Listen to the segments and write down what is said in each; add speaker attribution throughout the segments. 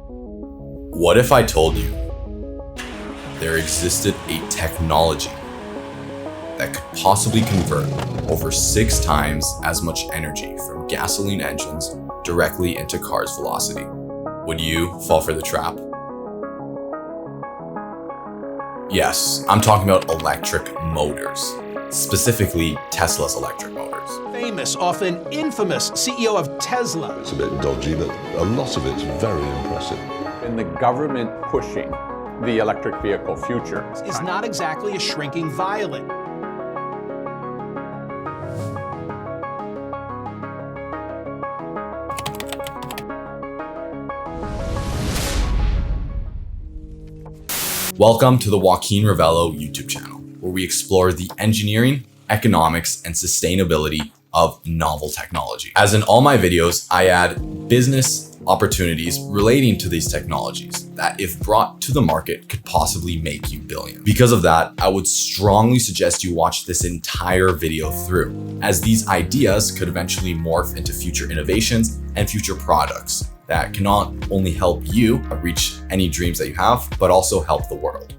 Speaker 1: What if I told you there existed a technology that could possibly convert over 6 times as much energy from gasoline engines directly into cars' velocity? Would you fall for the trap? Yes, I'm talking about electric motors, specifically Tesla's electric motors.
Speaker 2: Famous, often infamous CEO of Tesla.
Speaker 3: It's a bit dodgy, but a lot of it's very impressive.
Speaker 4: And the government pushing the electric vehicle future
Speaker 2: Is not exactly a shrinking violet.
Speaker 1: Welcome to the Joaquin Revello YouTube channel, where we explore the engineering, economics, and sustainability of novel technology. As in all my videos, I add business opportunities relating to these technologies that, if brought to the market, could possibly make you billions. Because of that, I would strongly suggest you watch this entire video through, as these ideas could eventually morph into future innovations and future products that can not only help you reach any dreams that you have, but also help the world.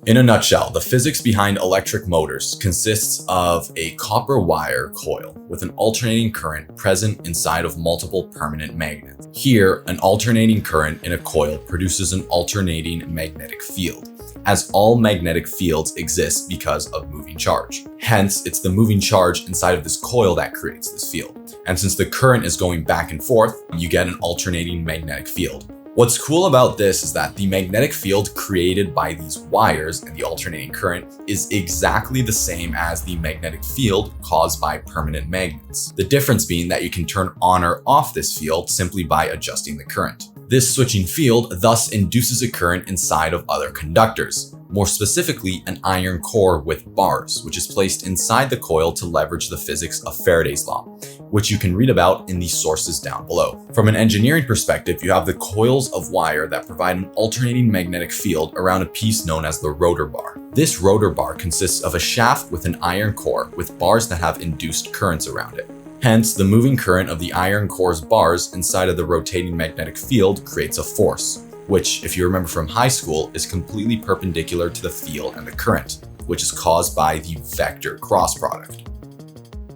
Speaker 1: In a nutshell, the physics behind electric motors consists of a copper wire coil with an alternating current present inside of multiple permanent magnets. Here, an alternating current in a coil produces an alternating magnetic field, as all magnetic fields exist because of moving charge. Hence, it's the moving charge inside of this coil that creates this field. And since the current is going back and forth, you get an alternating magnetic field. What's cool about this is that the magnetic field created by these wires and the alternating current is exactly the same as the magnetic field caused by permanent magnets. The difference being that you can turn on or off this field simply by adjusting the current. This switching field thus induces a current inside of other conductors, more specifically an iron core with bars, which is placed inside the coil to leverage the physics of Faraday's law, which you can read about in the sources down below. From an engineering perspective, you have the coils of wire that provide an alternating magnetic field around a piece known as the rotor bar. This rotor bar consists of a shaft with an iron core with bars that have induced currents around it. Hence, the moving current of the iron core's bars inside of the rotating magnetic field creates a force, which, if you remember from high school, is completely perpendicular to the field and the current, which is caused by the vector cross product.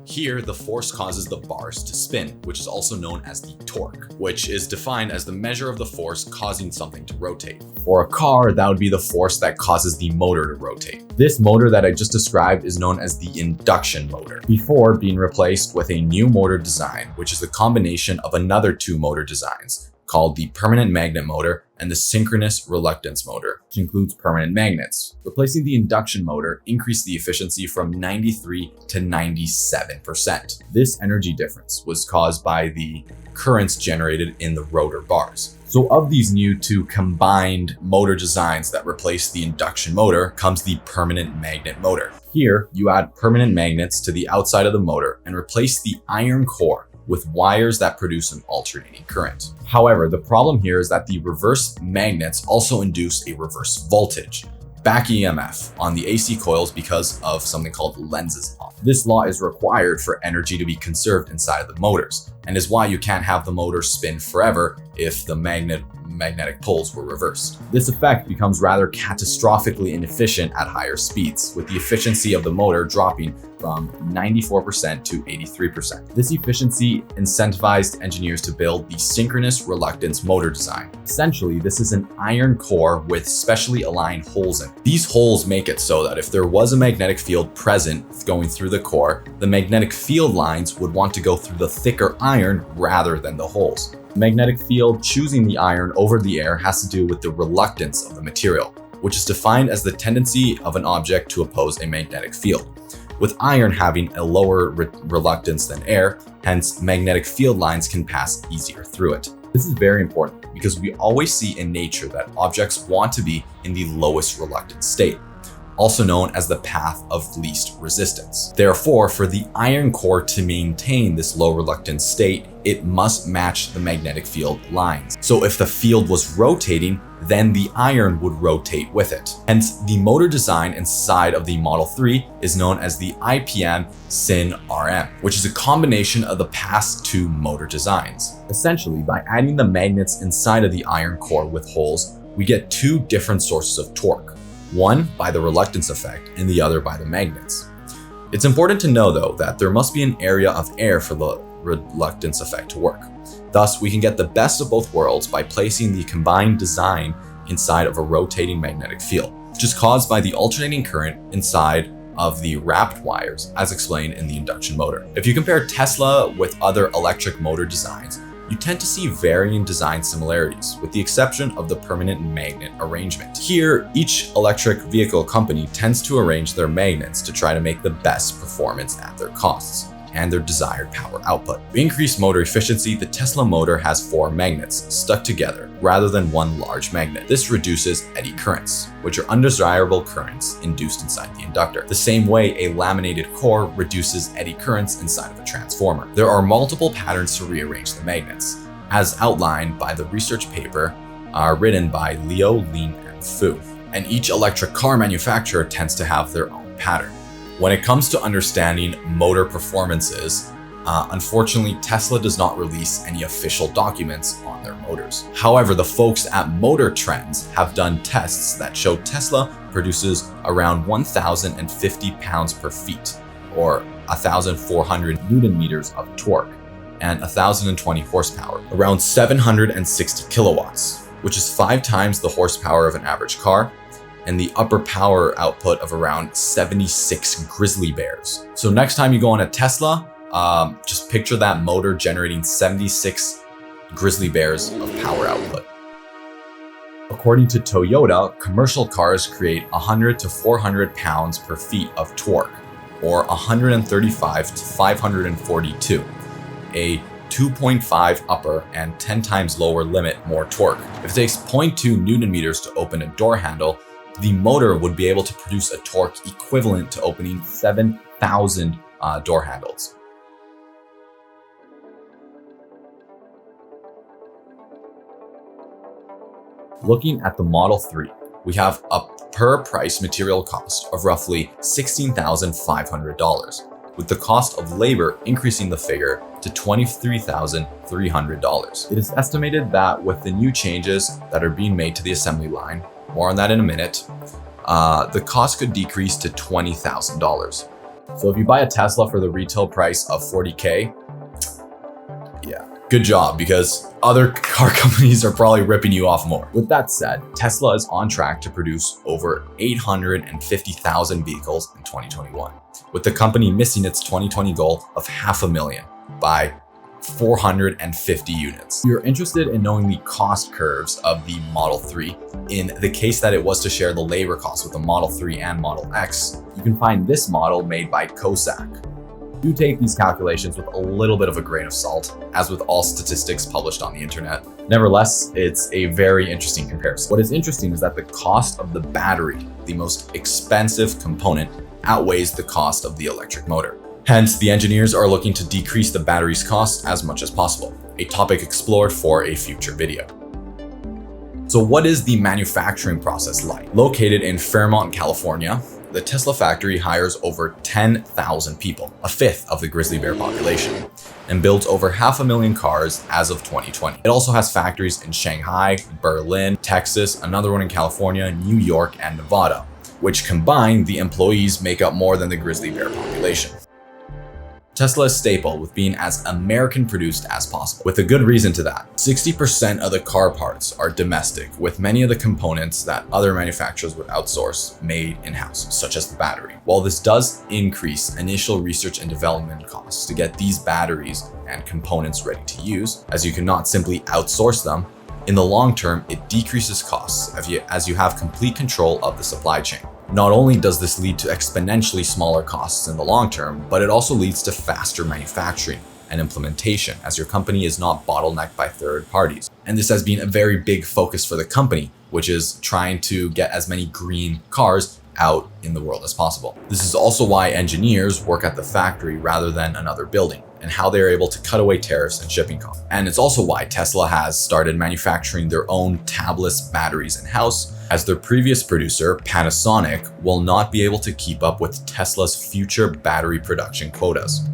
Speaker 1: Here, the force causes the bars to spin, which is also known as the torque, which is defined as the measure of the force causing something to rotate. For a car, that would be the force that causes the motor to rotate. This motor that I just described is known as the induction motor, before being replaced with a new motor design, which is the combination of another 2 motor designs, called the permanent magnet motor and the synchronous reluctance motor, which includes permanent magnets. Replacing the induction motor increased the efficiency from 93 to 97%. This energy difference was caused by the currents generated in the rotor bars. So of these new 2 combined motor designs that replace the induction motor comes the permanent magnet motor. Here, you add permanent magnets to the outside of the motor and replace the iron core with wires that produce an alternating current. However, the problem here is that the reverse magnets also induce a reverse voltage, back EMF, on the AC coils because of something called Lenz's law. This law is required for energy to be conserved inside of the motors, and is why you can't have the motor spin forever if the magnetic poles were reversed. This effect becomes rather catastrophically inefficient at higher speeds, with the efficiency of the motor dropping from 94% to 83%. This efficiency incentivized engineers to build the synchronous reluctance motor design. Essentially, this is an iron core with specially aligned holes in it. These holes make it so that if there was a magnetic field present going through the core, the magnetic field lines would want to go through the thicker iron rather than the holes. The magnetic field choosing the iron over the air has to do with the reluctance of the material, which is defined as the tendency of an object to oppose a magnetic field, with iron having a lower reluctance than air, hence magnetic field lines can pass easier through it. This is very important because we always see in nature that objects want to be in the lowest reluctance state. also known as the path of least resistance. Therefore, for the iron core to maintain this low reluctance state, it must match the magnetic field lines. So if the field was rotating, then the iron would rotate with it. Hence, the motor design inside of the Model 3 is known as the IPM Syn RM, which is a combination of the past two motor designs. Essentially, by adding the magnets inside of the iron core with holes, we get two different sources of torque. One by the reluctance effect and the other by the magnets. It's important to know though that there must be an area of air for the reluctance effect to work. Thus, we can get the best of both worlds by placing the combined design inside of a rotating magnetic field, which is caused by the alternating current inside of the wrapped wires, as explained in the induction motor. If you compare Tesla with other electric motor designs, you tend to see varying design similarities, with the exception of the permanent magnet arrangement. Here, each electric vehicle company tends to arrange their magnets to try to make the best performance at their costs and their desired power output. To increase motor efficiency, the Tesla motor has 4 magnets stuck together rather than one large magnet. This reduces eddy currents, which are undesirable currents induced inside the inductor. The same way a laminated core reduces eddy currents inside of a transformer. There are multiple patterns to rearrange the magnets, as outlined by the research paper written by Leo, Lean, and Fu. And each electric car manufacturer tends to have their own pattern. When it comes to understanding motor performances, unfortunately, Tesla does not release any official documents on their motors. However, the folks at Motor Trends have done tests that show Tesla produces around 1,050 pounds per feet, or 1,400 Newton meters of torque, and 1,020 horsepower, around 760 kilowatts, which is 5 times the horsepower of an average car, and the upper power output of around 76 grizzly bears. So next time you go on a Tesla, just picture that motor generating 76 grizzly bears of power output. According to Toyota, commercial cars create 100 to 400 pounds per feet of torque, or 135 to 542, a 2.5 upper and 10 times lower limit more torque. If it takes 0.2 Newton meters to open a door handle, the motor would be able to produce a torque equivalent to opening 7,000 door handles. Looking at the Model 3, we have a per price material cost of roughly $16,500, with the cost of labor increasing the figure to $23,300. It is estimated that with the new changes that are being made to the assembly line, more on that in a minute, the cost could decrease to $20,000. So if you buy a Tesla for the retail price of $40K, yeah, good job, because other car companies are probably ripping you off more. With that said, Tesla is on track to produce over 850,000 vehicles in 2021, with the company missing its 2020 goal of 500,000 by 450 units. If you're interested in knowing the cost curves of the Model 3, in the case that it was to share the labor costs with the Model 3 and Model X, you can find this model made by Cossack. Do take these calculations with a little bit of a grain of salt, as with all statistics published on the internet. Nevertheless, it's a very interesting comparison. What is interesting is that the cost of the battery, the most expensive component, outweighs the cost of the electric motor. Hence, the engineers are looking to decrease the battery's cost as much as possible, a topic explored for a future video. So what is the manufacturing process like? Located in Fairmont, California, the Tesla factory hires over 10,000 people, a fifth of the grizzly bear population, and builds over 500,000 cars as of 2020. It also has factories in Shanghai, Berlin, Texas, another one in California, New York, and Nevada, which combined, the employees make up more than the grizzly bear population. Tesla is staple with being as American produced as possible, with a good reason to that. 60% of the car parts are domestic, with many of the components that other manufacturers would outsource made in-house, such as the battery. While this does increase initial research and development costs to get these batteries and components ready to use, as you cannot simply outsource them, in the long term, it decreases costs as you have complete control of the supply chain. Not only does this lead to exponentially smaller costs in the long term, but it also leads to faster manufacturing and implementation, as your company is not bottlenecked by third parties. And this has been a very big focus for the company, which is trying to get as many green cars out in the world as possible. This is also why engineers work at the factory rather than another building, and how they're able to cut away tariffs and shipping costs. And it's also why Tesla has started manufacturing their own tabless batteries in-house, as their previous producer, Panasonic, will not be able to keep up with Tesla's future battery production quotas.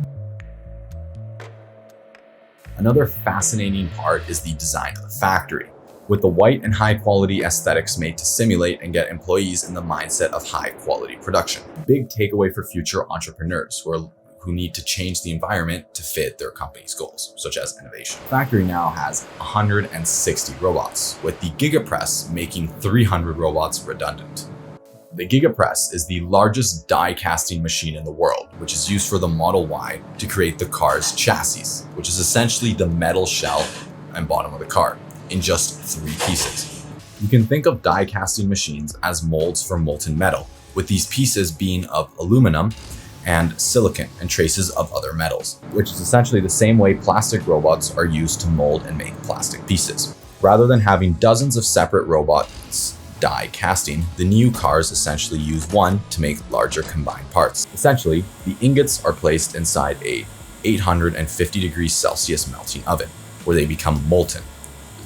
Speaker 1: Another fascinating part is the design of the factory, with the white and high quality aesthetics made to simulate and get employees in the mindset of high quality production. Big takeaway for future entrepreneurs who need to change the environment to fit their company's goals, such as innovation. The factory now has 160 robots, with the GigaPress making 300 robots redundant. The GigaPress is the largest die casting machine in the world, which is used for the Model Y to create the car's chassis, which is essentially the metal shell and bottom of the car, in just 3 pieces. You can think of die casting machines as molds for molten metal, with these pieces being of aluminum and silicon and traces of other metals, which is essentially the same way plastic robots are used to mold and make plastic pieces. Rather than having dozens of separate robots die casting, the new cars essentially use one to make larger combined parts. Essentially, the ingots are placed inside a 850 degrees Celsius melting oven, where they become molten,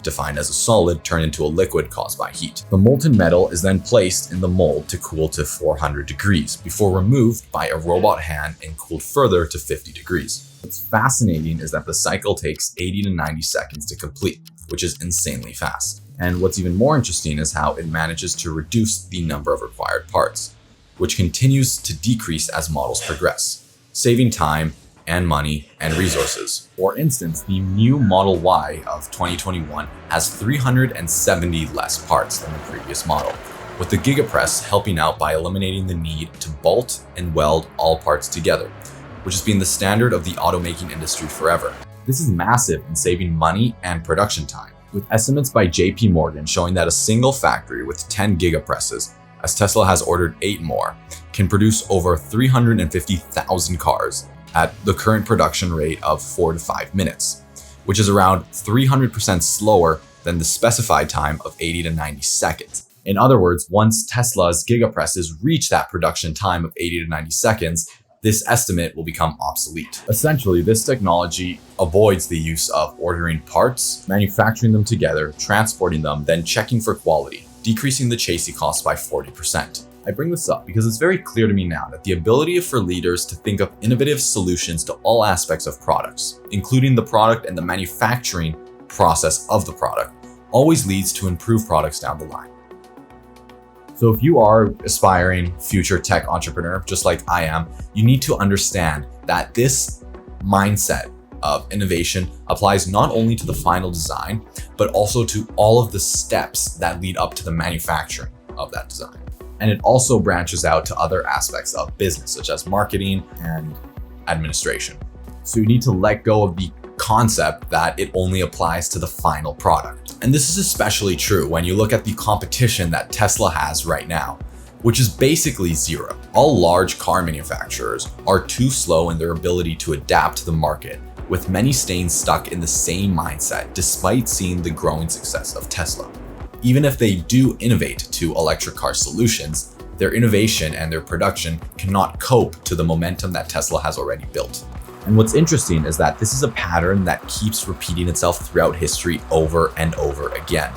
Speaker 1: defined as a solid turned into a liquid caused by heat. The molten metal is then placed in the mold to cool to 400 degrees before removed by a robot hand and cooled further to 50 degrees. What's fascinating is that the cycle takes 80 to 90 seconds to complete, which is insanely fast. And what's even more interesting is how it manages to reduce the number of required parts, which continues to decrease as models progress, saving time and money and resources. For instance, the new Model Y of 2021 has 370 less parts than the previous model, with the GigaPress helping out by eliminating the need to bolt and weld all parts together, which has been the standard of the automaking industry forever. This is massive in saving money and production time, with estimates by JP Morgan showing that a single factory with 10 GigaPresses, as Tesla has ordered 8 more, can produce over 350,000 cars at the current production rate of 4 to 5 minutes, which is around 300% slower than the specified time of 80 to 90 seconds. In other words, once Tesla's GigaPresses reach that production time of 80 to 90 seconds, this estimate will become obsolete. Essentially, this technology avoids the use of ordering parts, manufacturing them together, transporting them, then checking for quality, decreasing the chassis cost by 40%. I bring this up because it's very clear to me now that the ability for leaders to think of innovative solutions to all aspects of products, including the product and the manufacturing process of the product, always leads to improved products down the line. So if you are aspiring future tech entrepreneur, just like I am, you need to understand that this mindset of innovation applies not only to the final design, but also to all of the steps that lead up to the manufacturing of that design. And it also branches out to other aspects of business, such as marketing and administration. So you need to let go of the concept that it only applies to the final product. And this is especially true when you look at the competition that Tesla has right now, which is basically zero. All large car manufacturers are too slow in their ability to adapt to the market, with many staying stuck in the same mindset despite seeing the growing success of Tesla. Even if they do innovate to electric car solutions, their innovation and their production cannot cope to the momentum that Tesla has already built. And what's interesting is that this is a pattern that keeps repeating itself throughout history over and over again.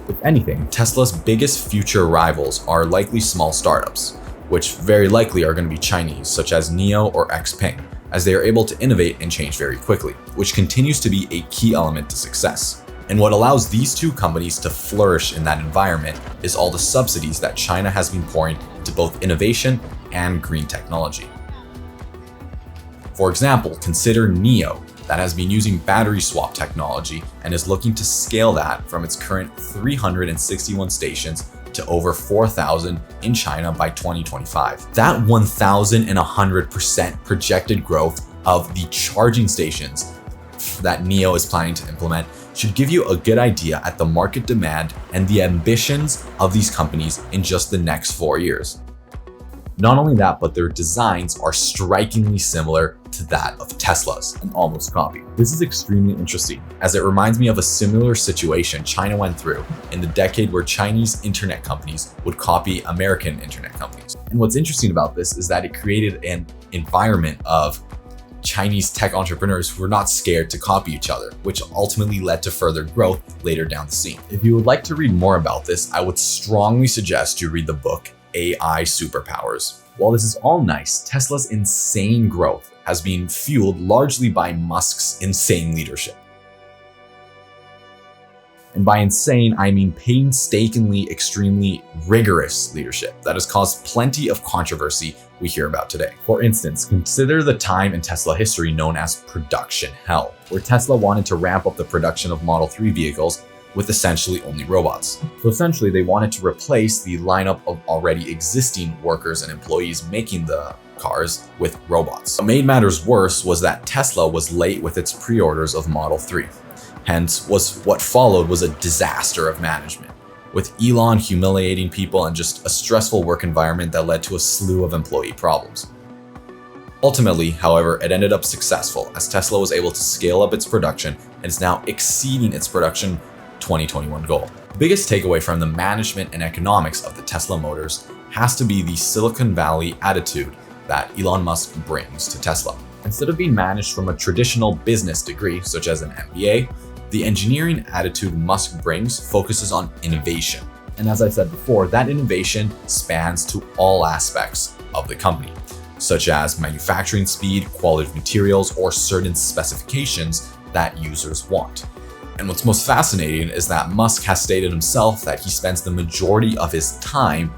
Speaker 1: If anything, Tesla's biggest future rivals are likely small startups, which very likely are going to be Chinese, such as NIO or XPeng, as they are able to innovate and change very quickly, which continues to be a key element to success. And what allows these two companies to flourish in that environment is all the subsidies that China has been pouring into both innovation and green technology. For example, consider NIO, that has been using battery swap technology and is looking to scale that from its current 361 stations to over 4,000 in China by 2025. That 1,100% projected growth of the charging stations that NIO is planning to implement should give you a good idea at the market demand and the ambitions of these companies in just the next 4 years. Not only that, but their designs are strikingly similar to that of Tesla's, an almost copy. This is extremely interesting, as it reminds me of a similar situation China went through in the decade where Chinese internet companies would copy American internet companies. And what's interesting about this is that it created an environment of Chinese tech entrepreneurs who were not scared to copy each other, which ultimately led to further growth later down the scene. If you would like to read more about this, I would strongly suggest you read the book AI Superpowers. While this is all nice, Tesla's insane growth has been fueled largely by Musk's insane leadership. And by insane, I mean painstakingly, extremely rigorous leadership that has caused plenty of controversy we hear about today. For instance, consider the time in Tesla history known as production hell, where Tesla wanted to ramp up the production of Model 3 vehicles with essentially only robots. So essentially, they wanted to replace the lineup of already existing workers and employees making the cars with robots. What made matters worse was that Tesla was late with its pre-orders of Model 3. Hence, what followed was a disaster of management, with Elon humiliating people and just a stressful work environment that led to a slew of employee problems. Ultimately, however, it ended up successful as Tesla was able to scale up its production and is now exceeding its production 2021 goal. The biggest takeaway from the management and economics of the Tesla Motors has to be the Silicon Valley attitude that Elon Musk brings to Tesla. Instead of being managed from a traditional business degree, such as an MBA, the engineering attitude Musk brings focuses on innovation. And as I said before, that innovation spans to all aspects of the company, such as manufacturing speed, quality of materials, or certain specifications that users want. And what's most fascinating is that Musk has stated himself that he spends the majority of his time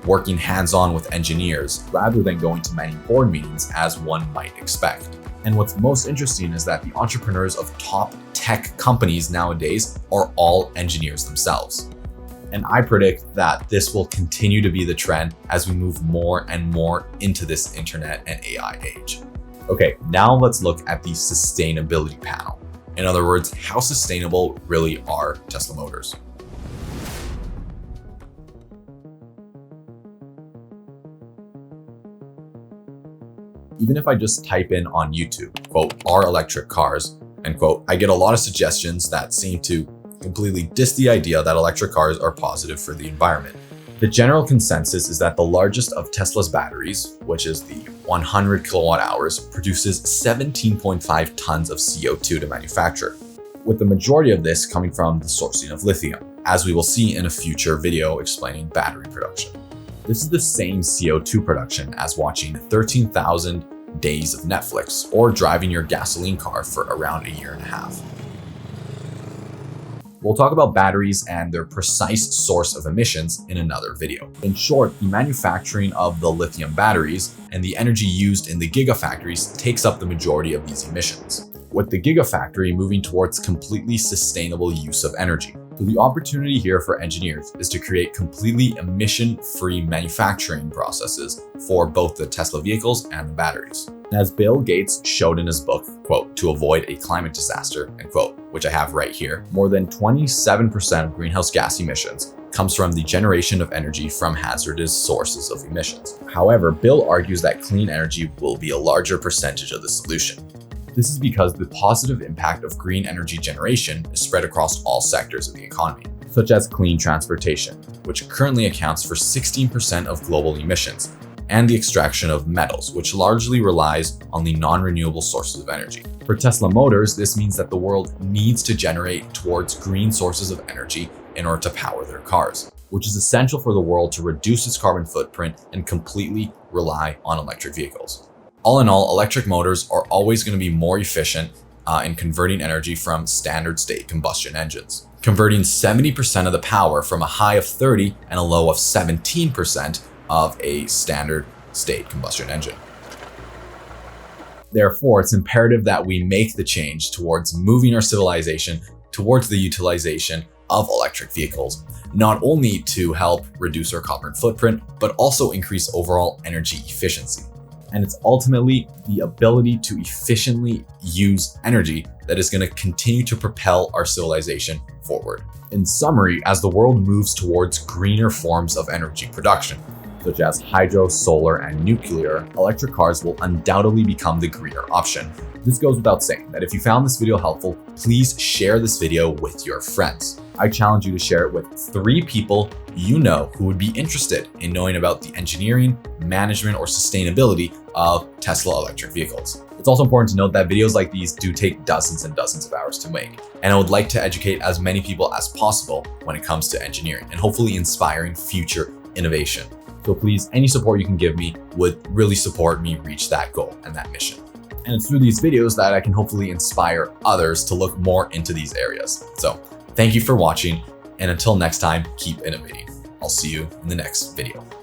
Speaker 1: working hands-on with engineers rather than going to many board meetings as one might expect. And what's most interesting is that the entrepreneurs of top tech companies nowadays are all engineers themselves. And I predict that this will continue to be the trend as we move more and more into this internet and AI age. Okay, now let's look at the sustainability panel. In other words, how sustainable really are Tesla Motors? Even if I just type in on YouTube, quote, "are electric cars," end quote, I get a lot of suggestions that seem to completely diss the idea that electric cars are positive for the environment. The general consensus is that the largest of Tesla's batteries, which is the 100 kilowatt hours, produces 17.5 tons of CO2 to manufacture, with the majority of this coming from the sourcing of lithium, as we will see in a future video explaining battery production. This is the same CO2 production as watching 13,000 days of Netflix or driving your gasoline car for around a year and a half. We'll talk about batteries and their precise source of emissions in another video. In short, the manufacturing of the lithium batteries and the energy used in the gigafactories takes up the majority of these emissions, with the gigafactory moving towards completely sustainable use of energy. So the opportunity here for engineers is to create completely emission-free manufacturing processes for both the Tesla vehicles and the batteries. As Bill Gates showed in his book, quote, "to avoid a climate disaster," end quote, which I have right here, more than 27% of greenhouse gas emissions comes from the generation of energy from hazardous sources of emissions. However, Bill argues that clean energy will be a larger percentage of the solution. This is because the positive impact of green energy generation is spread across all sectors of the economy, such as clean transportation, which currently accounts for 16% of global emissions, and the extraction of metals, which largely relies on the non-renewable sources of energy. For Tesla Motors, this means that the world needs to generate towards green sources of energy in order to power their cars, which is essential for the world to reduce its carbon footprint and completely rely on electric vehicles. All in all, electric motors are always going to be more efficient in converting energy from standard state combustion engines, converting 70% of the power from a high of 30 and a low of 17% of a standard state combustion engine. Therefore, it's imperative that we make the change towards moving our civilization towards the utilization of electric vehicles, not only to help reduce our carbon footprint, but also increase overall energy efficiency. And it's ultimately the ability to efficiently use energy that is going to continue to propel our civilization forward. In summary, as the world moves towards greener forms of energy production, such as hydro, solar, and nuclear, electric cars will undoubtedly become the greener option. This goes without saying that if you found this video helpful, please share this video with your friends. I challenge you to share it with 3 people you know who would be interested in knowing about the engineering, management, or sustainability of Tesla electric vehicles. It's also important to note that videos like these do take dozens and dozens of hours to make, and I would like to educate as many people as possible when it comes to engineering and hopefully inspiring future innovation. So please, any support you can give me would really support me reach that goal and that mission. And it's through these videos that I can hopefully inspire others to look more into these areas. So thank you for watching, and until next time, keep innovating. I'll see you in the next video.